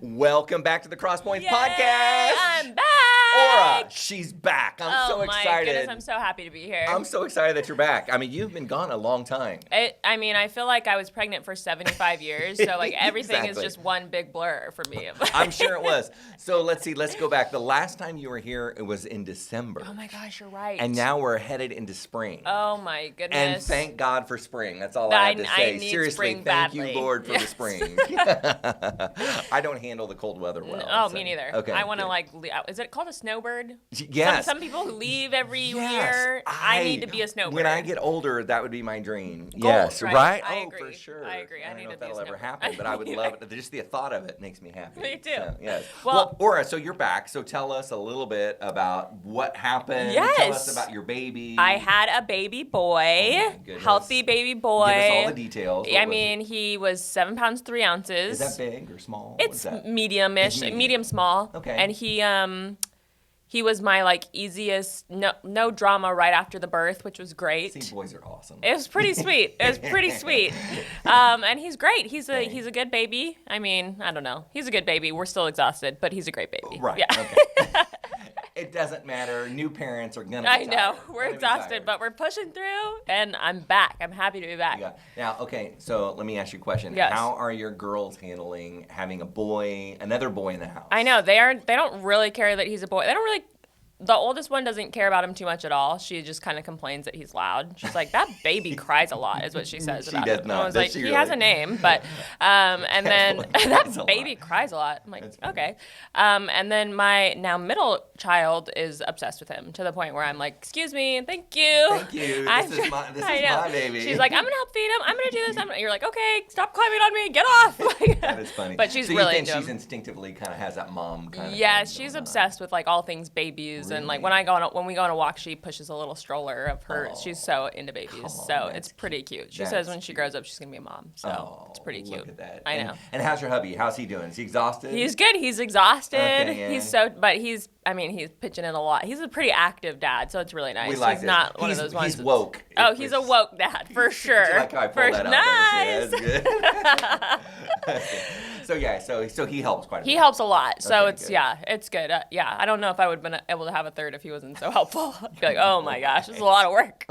Welcome back to the Crosspoints Yay, I'm back! Orah, she's back. I'm so excited. Oh my goodness, I'm so happy to be here. I'm so excited that you're back. I mean, you've been gone a long time. I feel like I was pregnant for 75 years, so like everything Exactly. is just one big blur for me. I'm sure it was. So let's go back. The last time you were here, it was in December. Oh my gosh, you're right. And now we're headed into spring. Oh my goodness. And thank God for spring. That's all I have to say. I need Seriously, spring thank badly. you, Lord, for the spring. I don't handle the cold weather well. Oh, so. me neither. Okay, I want to good. is it called a snowbird? Yes. Some people who leave every Yes, year. I need to be a snowbird. When I get older, that would be my dream. Gold, yes, right? I Oh, agree. for sure. I agree. I don't need know to if be a that'll ever snowbird. happen, but I would love it. Just the thought of it makes me happy. Me too. So, yes. Well, Orah, so you're back. So tell us a little bit about what happened. Yes. Tell us about your baby. I had a baby boy, Oh my goodness. healthy baby boy. Give us all the details. What I was mean, he was 7 pounds 3 ounces. Is that big or small? It's What's that? medium-ish, It's medium small. Okay. And he was my easiest, no drama right after the birth, which was great. See, boys are awesome. It was pretty sweet. It was pretty sweet. And he's great. He's a good baby. I mean, I don't know. He's a good baby. We're still exhausted, but he's a great baby. Right. Yeah. Okay. It doesn't matter. New parents are gonna be I know. tired. We're Gonna be exhausted, tired. but we're pushing through, and I'm back. I'm happy to be back. Yeah. Now, okay, so let me ask you a question. Yes. How are your girls handling having another boy in the house? I know. They don't really care that he's a boy. They don't really. The oldest one doesn't care about him too much at all. She just kind of complains that he's loud. She's like, that baby cries a lot, is what she says She about does him. not. I was Does like, she he really? has a name, but, and then Cries a that baby lot. cries a lot. I'm like, That's funny. okay. And then my now middle child is obsessed with him to the point where I'm like, excuse me, thank you. Thank you. I'm This is my I know. baby. She's like, I'm going to help feed him. I'm going to do this. You're like, okay, stop climbing on me. Get off. That is funny. But she's so you really think into she's him. instinctively kind of has that mom kind of Yeah, thing she's going on. obsessed with all things babies, and Really? when we go on a walk, she pushes a little stroller of her. Oh, She's so into babies, come on, so that's it's pretty cute. She that's says when she cute. grows up, she's gonna be a mom, so Oh, it's pretty cute. Look at that. I know. And how's your hubby? How's he doing? Is he exhausted? He's good. He's exhausted. Okay, yeah. But he's pitching in a lot. He's a pretty active dad, so it's really nice. We like he's this. not one of those ones. He's that's- woke. Oh, he's a woke dad for sure. Do you like how I pulled that out there? Nice. Yeah, that's good. So he helps quite a bit. He helps a lot, so Okay, it's good. it's good. Yeah, I don't know if I would have been able to have a third if he wasn't so helpful. I'd be like, oh my gosh, this is a lot of work.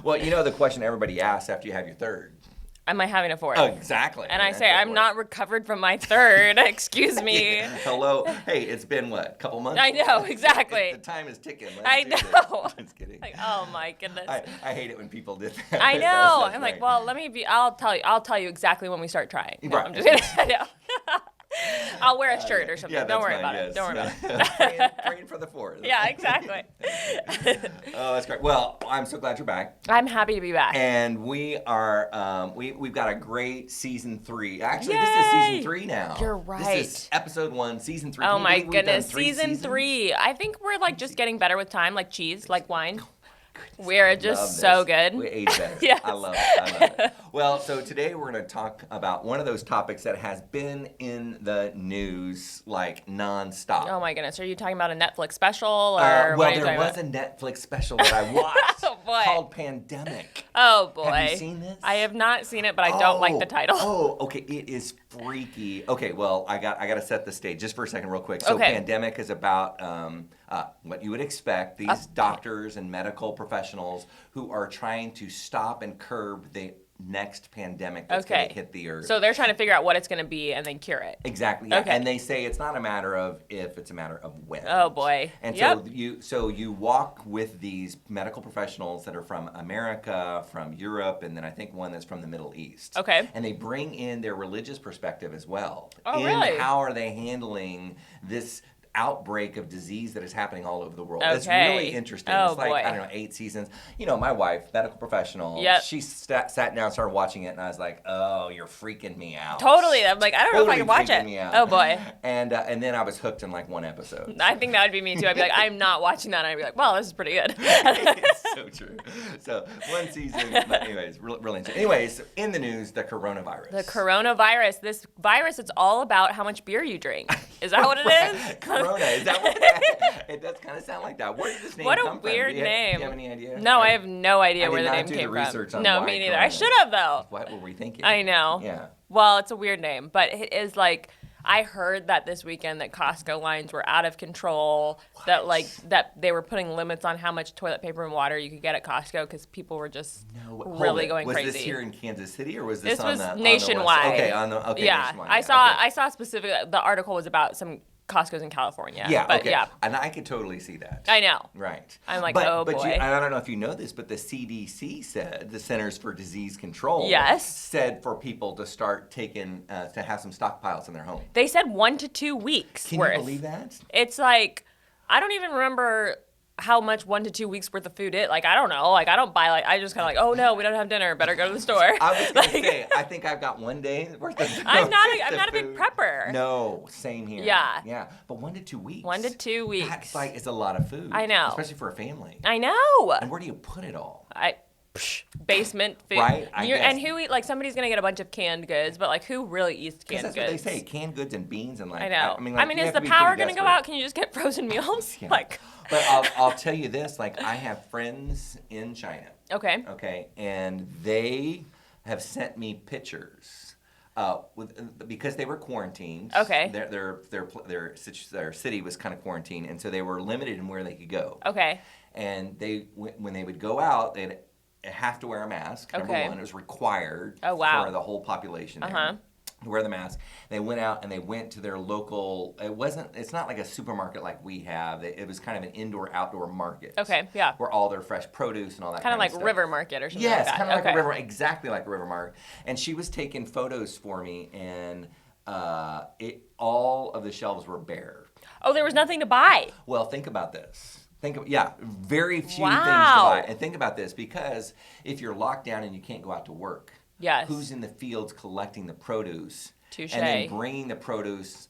Well, the question everybody asks after you have your third. Am I having a fourth? Oh, exactly. And I That's say, the I'm point. not recovered from my third. Excuse me. Hello. Hey, it's been what? A couple months? I know, exactly. The time is ticking. I Let's do know. this. Just kidding. Like, oh my goodness. I hate it when people do that. I know. That's I'm right. like, well, I'll tell you exactly when we start trying. No, Right. I'm just kidding. I know. I'll wear a shirt or something. Yeah, Don't that's worry fine, about yes. it. Don't worry about it. Praying for the fourth. Yeah, exactly. Oh, that's great. Well, I'm so glad you're back. I'm happy to be back. And we are, we've got a great season 3. Actually, this is Yay! season 3 now. You're This right. is episode 1, season 3. Oh Can you my believe we've done goodness, 3 season seasons? 3. I think we're just getting better with time, like cheese, like wine. We're Love just so this. good. We age better. Yes. I love it. Well, so today we're going to talk about one of those topics that has been in the news nonstop. Oh my goodness, are you talking about a Netflix special or Well, what are you there talking was about? a Netflix special that I watched Oh, boy. called Pandemic. Oh boy. Have you seen this? I have not seen it, but I don't like the title. Oh, okay. It is freaky. Okay, well, I got to set the stage just for a second real quick. So Okay. Pandemic is about what you would expect. These doctors and medical professionals who are trying to stop and curb the next pandemic that's going to hit the earth. So they're trying to figure out what it's going to be and then cure it. Exactly. Yeah. Okay. And they say it's not a matter of if, it's a matter of when. Oh boy. And Yep. so you walk with these medical professionals that are from America, from Europe, and then I think one that's from the Middle East. Okay. And they bring in their religious perspective as well. Oh, really? How are they handling this outbreak of disease that is happening all over the world? It's Okay. really interesting. Oh, It's like, boy. I don't know, 8 seasons. My wife, medical professional, Yep. she sat down and started watching it, and I was like, oh, you're freaking me out. Totally. I'm like, I don't know if I Totally can watch freaking it. me out. Oh boy. And then I was hooked in one episode. I think that would be me too. I'd be like, I'm not watching that. And I'd be like, well, this is pretty good. It's so true. So one season, but anyways, really interesting. Anyways, in the news, the coronavirus. The coronavirus. This virus, it's all about how much beer you drink. Is that what it is? Corona, is that what it does kind of sound like that. Where did this name What come a from? weird Do you name. have any idea? No, I have no idea I where did the not name do came the research from. on No, why me neither. I Corona. should have though. What were we thinking? I know. Yeah. Well, it's a weird name, but it is I heard that this weekend that Costco lines were out of control. That that they were putting limits on how much toilet paper and water you could get at Costco because people were just really going crazy. Was this here in Kansas City or was this on the nationwide? Okay, nationwide. I saw specifically the article was about some Costco's in California. Yeah, but okay. And I could totally see that. I know. Right. I'm like, boy. But I don't know if you know this, but the CDC said, the Centers for Disease Control, yes, said for people to start taking, to have some stockpiles in their home. They said 1 to 2 weeks Can worth. you believe that? It's like, I don't even remember how much 1 to 2 weeks worth of food is. Like, I don't know. Like, I don't buy, I just kind of like, oh no, we don't have dinner. Better go to the store. I was going to say, I think I've got 1 day worth of food. I'm not a big prepper. No, same here. Yeah. Yeah. But 1 to 2 weeks. 1 to 2 weeks. That's is a lot of food. I know. Especially for a family. I know. And where do you put it all? Basement food. Right? I guess. And who somebody's going to get a bunch of canned goods, but who really eats canned goods? That's what they say, canned goods and beans and I know. I mean, is the power going to go out? Can you just get frozen meals? Yeah. But I'll tell you this, I have friends in China. Okay. Okay, and they have sent me pictures because they were quarantined. Okay. Their city was kind of quarantined, and so they were limited in where they could go. Okay. And when they would go out, they'd have to wear a mask. Number one, it was required for the whole population. To wear the mask. They went out and they went to their local. It's not like a supermarket like we have. It was kind of an indoor-outdoor market. Okay, yeah. Where all their fresh produce and all that kind of stuff. Kind of like river market or something like that. Yes, kind of like a river, exactly like a river market. And she was taking photos for me, and all of the shelves were bare. Oh, there was nothing to buy. Well, think about this. Very few things to buy. And think about this, because if you're locked down and you can't go out to work, yes, who's in the fields collecting the produce? Touché. And then bringing the produce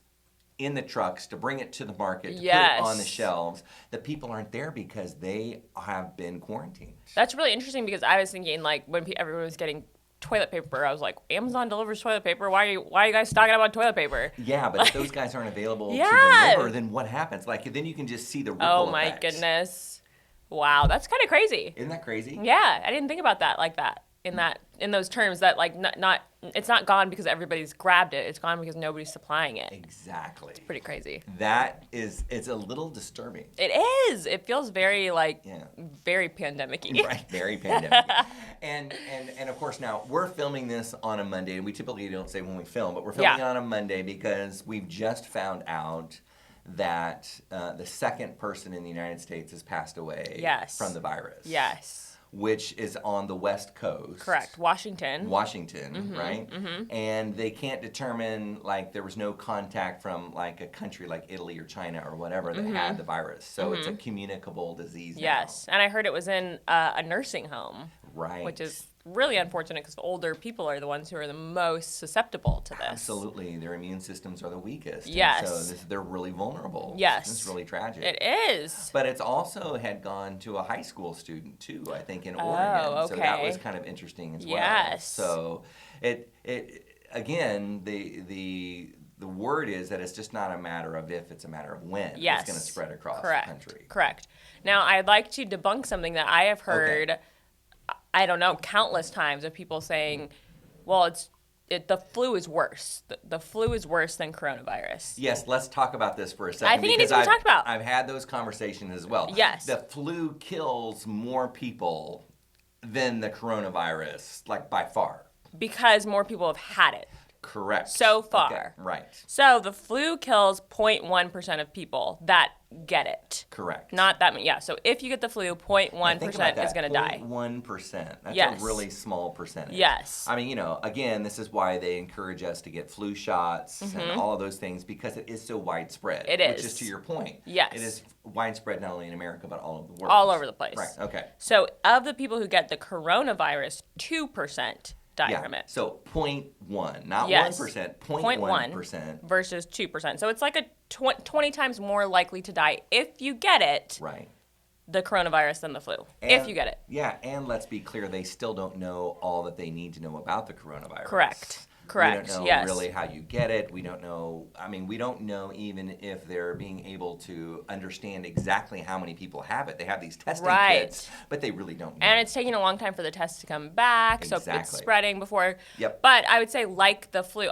in the trucks to bring it to the market, to put yes, it on the shelves. The people aren't there because they have been quarantined. That's really interesting, because I was thinking, when everyone was getting toilet paper, I was like, Amazon delivers toilet paper. Why are you guys stocking up on toilet paper? Yeah, but if those guys aren't available to deliver, then what happens? Then you can just see the ripple effects. Oh my goodness. Wow, that's kind of crazy. Isn't that crazy? Yeah, I didn't think about that like that. In those terms, that it's not gone because everybody's grabbed it. It's gone because nobody's supplying it. Exactly. It's pretty crazy. It's a little disturbing. It is. It feels very very pandemic-y. Right, very pandemic-y. and of course now we're filming this on a Monday, and we typically don't say when we film, but we're filming on a Monday because we've just found out that the second person in the United States has passed away from the virus. Yes. Which is on the West Coast. Correct. Washington, right? Mm-hmm. And they can't determine, there was no contact from, a country like Italy or China or whatever that had the virus. So it's a communicable disease now. Yes. And I heard it was in a nursing home. Right. Which is really unfortunate, because older people are the ones who are the most susceptible to this. Absolutely. Their immune systems are the weakest. Yes. And so they're really vulnerable. Yes. It's really tragic. It is. But it's also had gone to a high school student, too, I think, in Oregon. Oh, okay. So that was kind of interesting as well. Yes. So again, the word is that it's just not a matter of if, it's a matter of when it's going to spread across the country. Correct. Now, I'd like to debunk something that I have heard, I don't know, countless times of people saying, well, the flu is worse. The flu is worse than coronavirus. Yes, let's talk about this for a second. I think it needs to be talked about. I've had those conversations as well. Yes. The flu kills more people than the coronavirus, by far. Because more people have had it. Correct. So far. Okay, right. So the flu kills 0.1% of people that get it. Correct. Not that many. Yeah. So if you get the flu, 0.1% is going to die. 0.1%. That's a really small percentage. Yes. I mean, again, this is why they encourage us to get flu shots and all of those things, because it is so widespread. It is. Which is to your point. Yes. It is widespread not only in America, but all over the world. All over the place. Right. Okay. So of the people who get the coronavirus, 2% die from it. So 0.1, not 1%, 0.1% versus 2%. So it's like a 20 times more likely to die if you get it. Right. The coronavirus than the flu, if you get it. Yeah, and let's be clear, they still don't know all that they need to know about the coronavirus. Correct. We don't know really how you get it. We don't know. I mean, we don't know even if they're being able to understand exactly how many people have it. They have these testing kits, but they really don't know. And it's taking a long time for the tests to come back, so it's spreading before. Yep. But I would say, like the flu,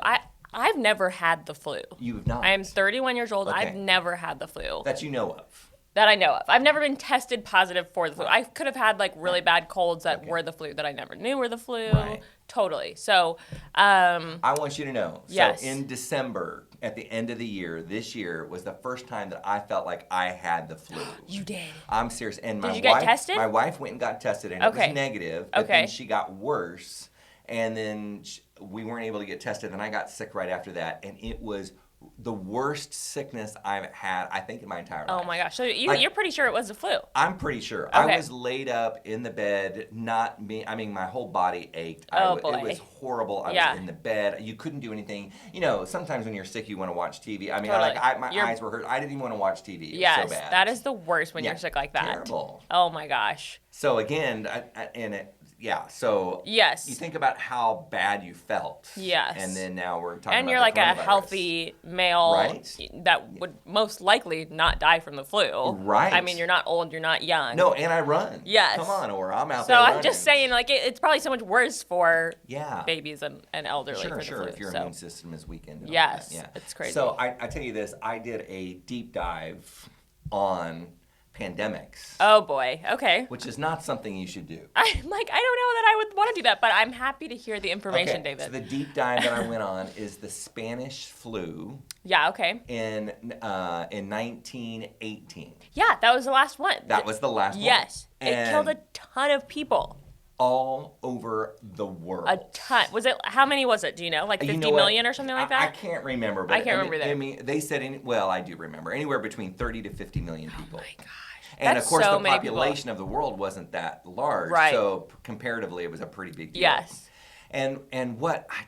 I've never had the flu. You've not? I am 31 years old. Okay. I've never had the flu. That you know of? That I know of. I've never been tested positive for the flu. I could have had like really bad colds that were the flu that I never knew were the flu. Right. Totally. So, I want you to know. Yes. So in December, at the end of the year, this year was the first time that I felt like I had the flu. You did? I'm serious. And Did you get tested? My wife went and got tested, and it was negative. But then she got worse, and then we weren't able to get tested. And I got sick right after that, and it was the worst sickness I've had, I think, in my entire life. Oh my gosh! So you're pretty sure it was the flu? I'm pretty sure. Okay. I was laid up in the bed, my whole body ached. Oh boy. It was horrible. I was in the bed. You couldn't do anything. You know, sometimes when you're sick, you want to watch TV. I mean, my eyes were hurt. I didn't even want to watch TV. It was so bad. That is the worst when you're sick like that. Terrible. Oh my gosh. So again, so yes, you think about how bad you felt. Yes. And then now we're talking about and you're like a healthy male that would most likely not die from the flu. Right. I mean, you're not old, you're not young. No, and I run. Yes. Come on, Orah, I'm out so there I'm running. just saying, like, it's probably so much worse for babies and elderly. Sure, for the flu, if your immune system is weakened. Yes, it's crazy. So I tell you this, I did a deep dive on pandemics. Oh boy, okay. Which is not something you should do. I don't know that I would want to do that, but I'm happy to hear the information, David. So the deep dive that I went on is the Spanish flu. Yeah, okay. In 1918. Yeah, that was the last one. That was the last one. Yes. It killed a ton of people. All over the world. A ton. How many was it? Do you know? Like 50 million or something like that? I can't remember. But I can't remember that. I mean, they said, I do remember. Anywhere between 30 to 50 million people. Oh my gosh. And That's of course, so the many population people. of the world wasn't that large. Right. So comparatively, it was a pretty big deal. Yes. And what I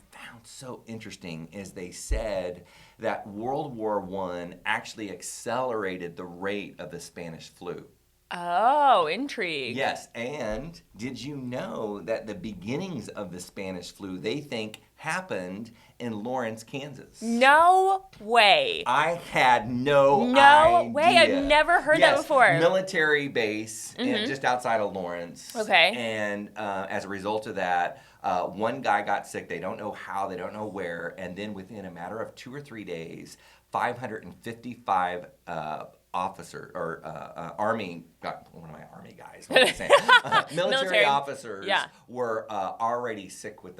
found so interesting is they said that World War I actually accelerated the rate of the Spanish flu. Oh, intrigue. Yes, and did you know that the beginnings of the Spanish flu, they think, happened in Lawrence, Kansas? No way. I had no idea. No way. I've never heard that before. Military base just outside of Lawrence. Okay. And as a result of that, one guy got sick. They don't know how, they don't know where, and then within a matter of 2 or 3 days, 555 officer or army, one of my army guys, what am I saying? Military officers were already sick with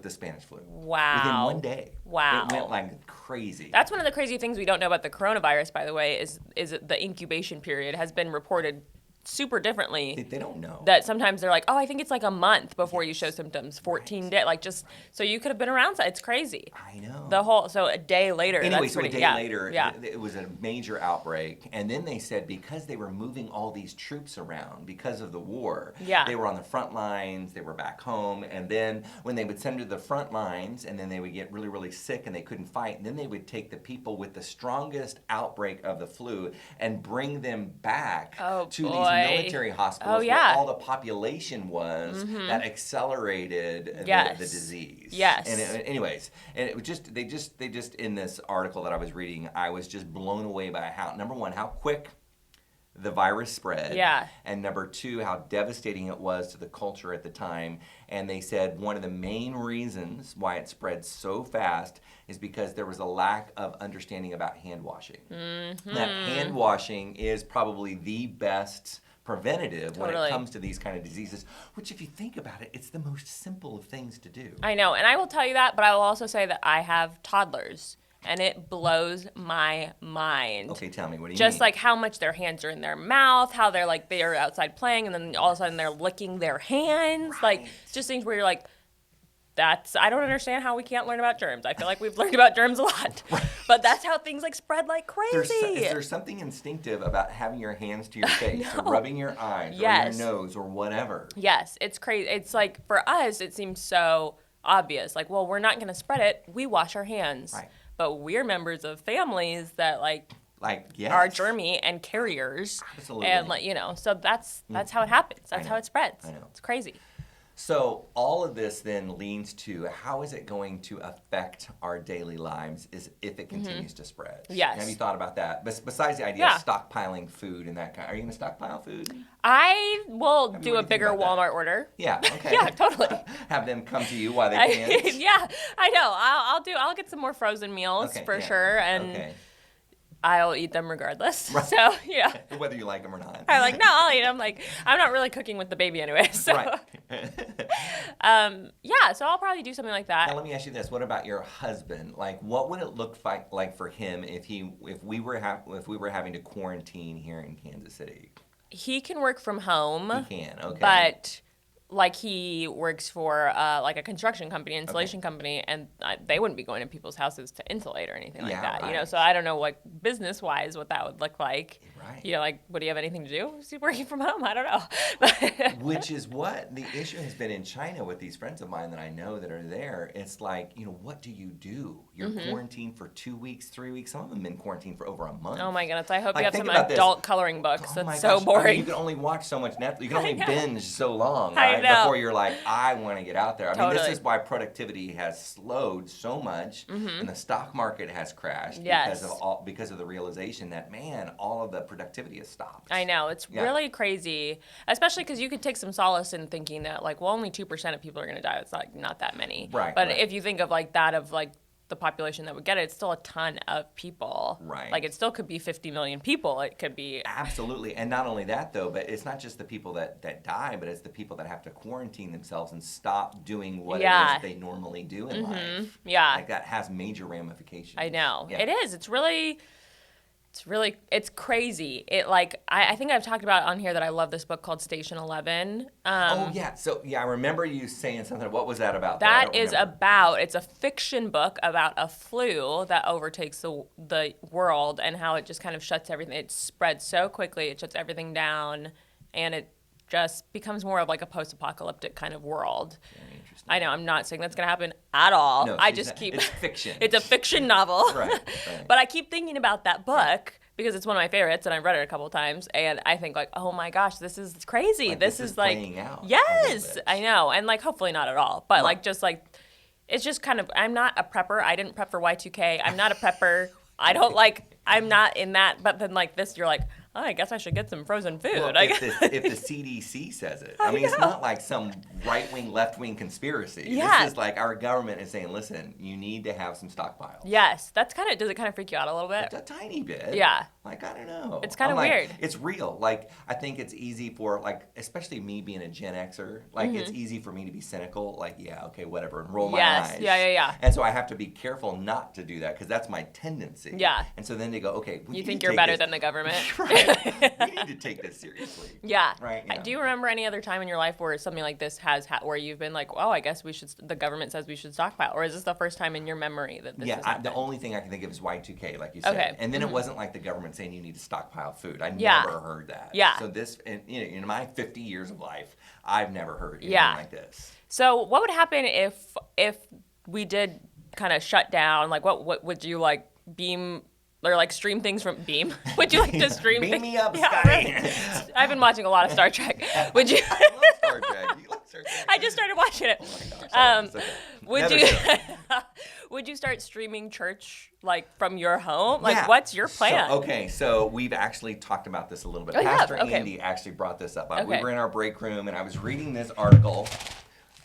the Spanish flu. Wow. Within 1 day. Wow. It went like crazy. That's one of the crazy things we don't know about the coronavirus, by the way, is the incubation period has been reported super differently. They don't know. That sometimes they're like, oh, I think it's like a month before you show symptoms, 14 days, like just, so you could have been around, it's crazy. I know. So a day later. Anyway, that's so pretty, a day later, yeah. it was a major outbreak. And then they said because they were moving all these troops around because of the war, they were on the front lines, they were back home. And then when they would send them to the front lines and then they would get really, really sick and they couldn't fight, and then they would take the people with the strongest outbreak of the flu and bring them back to these military hospitals where all the population was that accelerated the disease. Yes. And anyways, and it was just they just in this article that I was reading, I was just blown away by number one, how quick the virus spread. Yeah. And number two, how devastating it was to the culture at the time. And they said one of the main reasons why it spread so fast is because there was a lack of understanding about hand washing. That hand washing is probably the best preventative when it comes to these kind of diseases, which if you think about it, it's the most simple of things to do. I know, and I will tell you that, but I will also say that I have toddlers, and it blows my mind. Okay, tell me, what do you mean? Just like how much their hands are in their mouth, how they're like, they are outside playing, and then all of a sudden they're licking their hands. Like, just things where you're like, I don't understand how we can't learn about germs. I feel like we've learned about germs a lot. But that's how things like spread like crazy. Is there something instinctive about having your hands to your face or rubbing your eyes or your nose or whatever? Yes, it's crazy. It's like, for us, it seems so obvious. Like, well, we're not going to spread it. We wash our hands. Right. But we're members of families that yes. are germy and carriers. Absolutely. And so that's how it happens. That's how it spreads. I know. It's crazy. So all of this then leads to how is it going to affect our daily lives if it continues to spread? Yes. Have you thought about that? Besides the idea of stockpiling food and that kind, are you going to stockpile food? I will do a bigger Walmart order. Yeah. Okay. Yeah, totally. Have them come to you while they can. Yeah, I know. I'll get some more frozen meals for sure, and I'll eat them regardless. Right. So yeah. Whether you like them or not. I'm like, no, I'll eat them. Like, I'm not really cooking with the baby anyway. So. Right. Yeah. So I'll probably do something like that. Now let me ask you this: what about your husband? Like, what would it look like for him if we were having to quarantine here in Kansas City? He can work from home. He can. Okay. But like he works for like a construction company, installation company, and they wouldn't be going to people's houses to insulate or anything like that. Right. You know, so I don't know what business-wise what that would look like. Right. You know, like, would he have anything to do? Is he working from home? I don't know. Which is what the issue has been in China with these friends of mine that I know that are there. It's like, you know, what do you do? You're quarantined for 2 weeks, 3 weeks. Some of them have been quarantined for over a month. Oh my goodness! I hope you have some adult coloring books. That's so boring. I mean, you can only watch so much Netflix. You can only binge so long, right? Before you're like, I want to get out there. I mean, this is why productivity has slowed so much, and the stock market has crashed because of the realization that, man, all of the productivity has stopped. I know. It's really crazy, especially because you could take some solace in thinking that, like, well, only 2% of people are going to die. It's like not that many. Right. But if you think of like that of like the population that would get it, it's still a ton of people. Right. Like it still could be 50 million people. It could be. Absolutely. And not only that, though, but it's not just the people that die, but it's the people that have to quarantine themselves and stop doing what it is they normally do in life. Yeah. Like that has major ramifications. I know. Yeah. It is. It's crazy. I think I've talked about on here that I love this book called Station 11. So I remember you saying something. What was that about? It's a fiction book about a flu that overtakes the world and how it just kind of shuts everything. It spreads so quickly. It shuts everything down, and it just becomes more of like a post-apocalyptic kind of world. Very interesting. I know. I'm not saying that's going to happen at all. No, It's fiction. It's a fiction novel. Right. But I keep thinking about that book because it's one of my favorites, and I've read it a couple of times, and I think like, oh my gosh, this is crazy. Like, this is like, playing out yes, I know, and like hopefully not at all, but like just like, it's just kind of. I'm not a prepper. I didn't prep for Y2K. I'm not a prepper. I'm not in that. But then like this, you're like, oh, I guess I should get some frozen food. Well, if the CDC says it, I mean, it's not like some right-wing, left-wing conspiracy. Yeah. This is like our government is saying, listen, you need to have some stockpiles. Yes, does it kind of freak you out a little bit? A tiny bit. Yeah. Like, I don't know. It's kind of weird. It's real. Like, I think it's easy for, like, especially me being a Gen Xer, like, it's easy for me to be cynical. Like, yeah, okay, whatever, and roll my eyes. Yeah. And so I have to be careful not to do that because that's my tendency. Yeah. And so then they go, okay, you think you're better than the government. Right. We need to take this seriously. Yeah. Right. Yeah. Do you remember any other time in your life where something like this where you've been like, oh, I guess the government says we should stockpile? Or is this the first time in your memory that this has happened? The only thing I can think of is Y2K, like you said. Okay. And then it wasn't like the government saying you need to stockpile food. I never heard that. Yeah. So this, in my 50 years of life, I've never heard anything like this. So what would happen if we did kind of shut down? Like, what would you like beam? Or like stream things from Beam? Would you like to stream Beam things? me up, Scotty. Right. I've been watching a lot of Star Trek. Would you? I love Star Trek. You love Star Trek. I just started watching it. Oh my gosh. Would you start streaming church like from your home? Like, what's your plan? So we've actually talked about this a little bit. Andy actually brought this up. We were in our break room, and I was reading this article.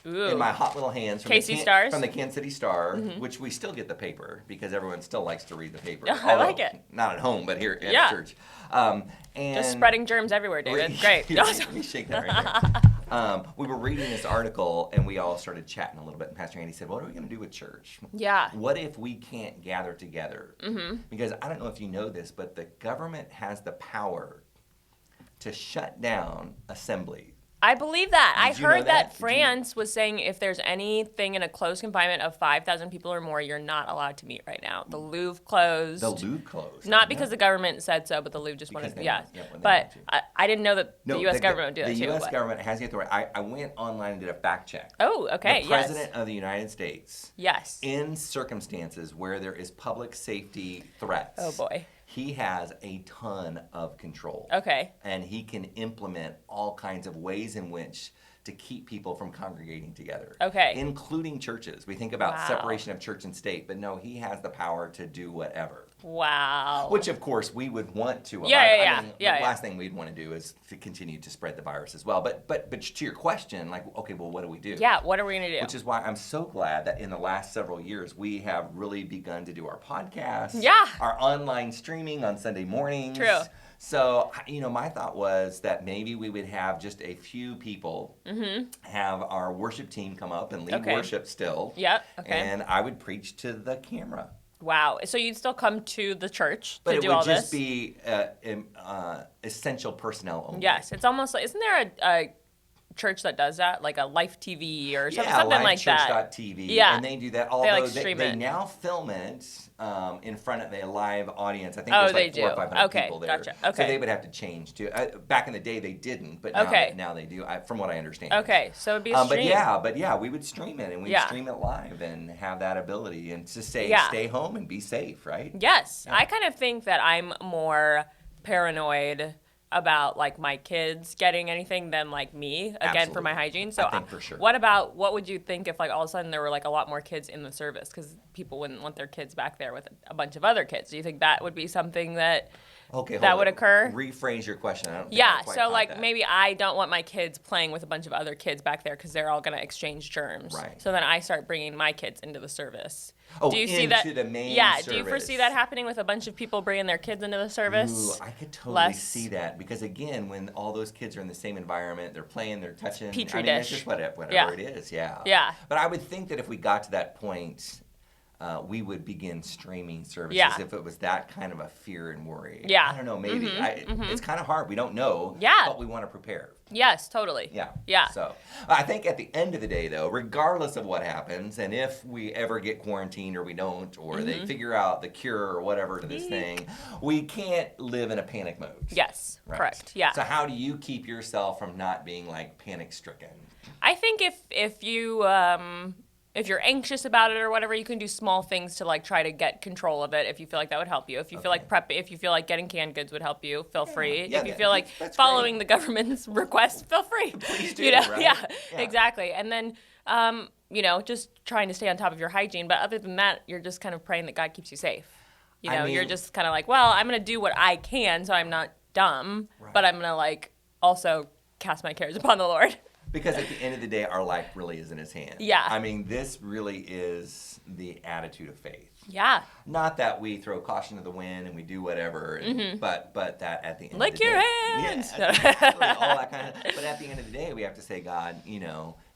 Ooh. In my hot little hands from the Kansas City Star, which we still get the paper because everyone still likes to read the paper. I like it. Not at home, but here at church. And just spreading germs everywhere, David. Great. Let me shake that right there. We were reading this article, and we all started chatting a little bit. And Pastor Andy said, what are we going to do with church? Yeah. What if we can't gather together? Because I don't know if you know this, but the government has the power to shut down assemblies. I believe that. I heard that France was saying if there's anything in a closed confinement of 5,000 people or more, you're not allowed to meet right now. The Louvre closed. The Louvre closed. Not because the government said so, but the Louvre just wanted to. But I didn't know that the U.S. government would do that too. The U.S. government has the authority. I went online and did a fact check. Oh, okay. The President of the United States. Yes. In circumstances where there is public safety threats. Oh, boy. He has a ton of control. Okay. And he can implement all kinds of ways in which to keep people from congregating together. Okay. Including churches. We think about separation of church and state, but no, he has the power to do whatever. Wow. Which, of course, we would want to. The last thing we'd want to do is to continue to spread the virus as well. But to your question, like, okay, well, what do we do? Yeah, what are we going to do? Which is why I'm so glad that in the last several years, we have really begun to do our podcasts. Yeah. Our online streaming on Sunday mornings. True. So, my thought was that maybe we would have just a few people have our worship team come up and lead worship still. Yep. Okay. And I would preach to the camera. Wow. So you'd still come to the church to do all this? But it would just be essential personnel only. Yes. It's almost like, isn't there a church that does that, like a Life TV or something, like that? Yeah, LiveChurch.tv. Yeah. And they do that, although they now film it in front of a live audience. I think there's like 400 or 500 people there. Gotcha. Okay. So they would have to change too. Back in the day, they didn't, but now they do, from what I understand. Okay, so it'd be a stream. But yeah, we would stream it, and we'd stream it live and have that ability and to say, stay home and be safe, right? Yes. Yeah. I kind of think that I'm more paranoid about like my kids getting anything than like me for my hygiene. So I think for sure. What would you think if like all of a sudden there were like a lot more kids in the service because people wouldn't want their kids back there with a bunch of other kids? Do you think that would be something that would occur? Rephrase your question. I don't think yeah, so like that. Maybe I don't want my kids playing with a bunch of other kids back there because they're all going to exchange germs. Right. So then I start bringing my kids into the service. Oh, do you see into that? The main service. Do you foresee that happening with a bunch of people bringing their kids into the service? Ooh, I could totally see that because again, when all those kids are in the same environment, they're playing, they're touching. Petri dish. It's just whatever it is. Yeah. Yeah. But I would think that if we got to that point, we would begin streaming services if it was that kind of a fear and worry. Yeah. I don't know, maybe. It's kind of hard. We don't know. Yeah. But we want to prepare. Yes, totally. Yeah. Yeah. So I think at the end of the day, though, regardless of what happens, and if we ever get quarantined or we don't, or they figure out the cure or whatever to this thing, we can't live in a panic mode. Yes, right? Correct. Yeah. So how do you keep yourself from not being like panic stricken? I think if you're anxious about it or whatever, you can do small things to like try to get control of it. If you feel like that would help you, if you feel like if you feel like getting canned goods would help you, feel free. Yeah, if you feel like following the government's request, feel free. Please do. Right? Yeah, exactly. And then just trying to stay on top of your hygiene. But other than that, you're just kind of praying that God keeps you safe. You're just kind of like, well, I'm gonna do what I can, so I'm not dumb, but I'm gonna like also cast my cares upon the Lord. Because at the end of the day, our life really is in His hands. Yeah. I mean, this really is the attitude of faith. Yeah. Not that we throw caution to the wind and we do whatever, but that at the end lick of the day. your hands. Yeah, exactly, all that kind of. But at the end of the day, we have to say, God,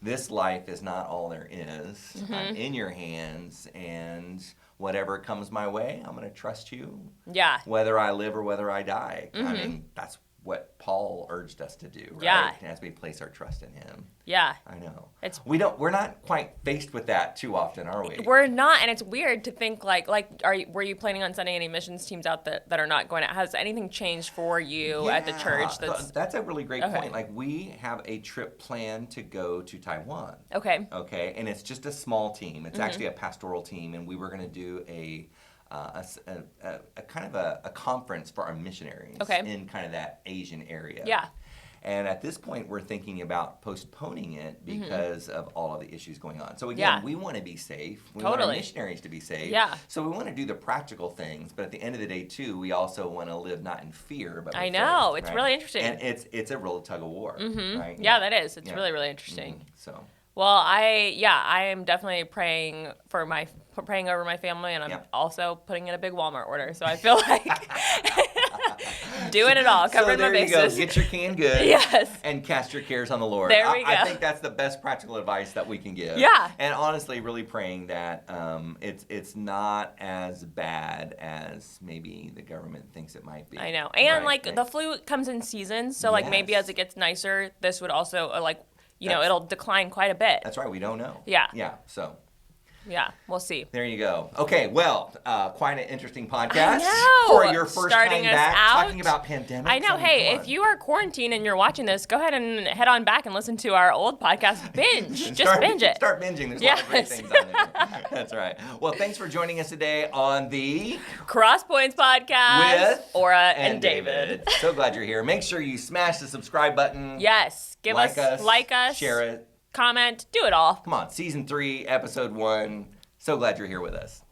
this life is not all there is. I'm in your hands, and whatever comes my way, I'm going to trust you. Yeah. Whether I live or whether I die. I mean, that's what Paul urged us to do, right? Yeah. As we place our trust in Him. Yeah. I know. We're not quite faced with that too often, are we? We're not, and it's weird to think were you planning on sending any missions teams out that are not going out? Has anything changed for you at the church? That's a really great point. Like we have a trip planned to go to Taiwan. Okay. Okay, and it's just a small team. It's actually a pastoral team, and we were going to do a kind of a conference for our missionaries in kind of that Asian area. Yeah. And at this point, we're thinking about postponing it because of all of the issues going on. So again, we want to be safe. We want our missionaries to be safe. Yeah. So we want to do the practical things, but at the end of the day, too, we also want to live not in fear, but with I know. faith, it's really interesting. And it's a real tug of war, right? Yeah, that is. It's really, really interesting. So. Well, I am definitely praying over my family, and I'm also putting in a big Walmart order. So I feel like doing it all, covering my bases. So there you go. Get your canned goods. Yes. And cast your cares on the Lord. There we go. I think that's the best practical advice that we can give. Yeah. And honestly, really praying that it's not as bad as maybe the government thinks it might be. I know. And the flu comes in seasons, so maybe as it gets nicer, this would also it'll decline quite a bit. That's right. We don't know. Yeah. Yeah. So. Yeah, we'll see. There you go. Okay, well, quite an interesting podcast for your first time back talking about pandemics. I know. Hey, if you are quarantined and you're watching this, go ahead and head on back and listen to our old podcast. Binge. Just binge it. Start binging. There's a lot of great things on there. That's right. Well, thanks for joining us today on the Crosspoints Podcast with Orah and David. So glad you're here. Make sure you smash the subscribe button. Yes. Like us. Share it. Comment. Do it all. Come on. Season 3, Episode 1. So glad you're here with us.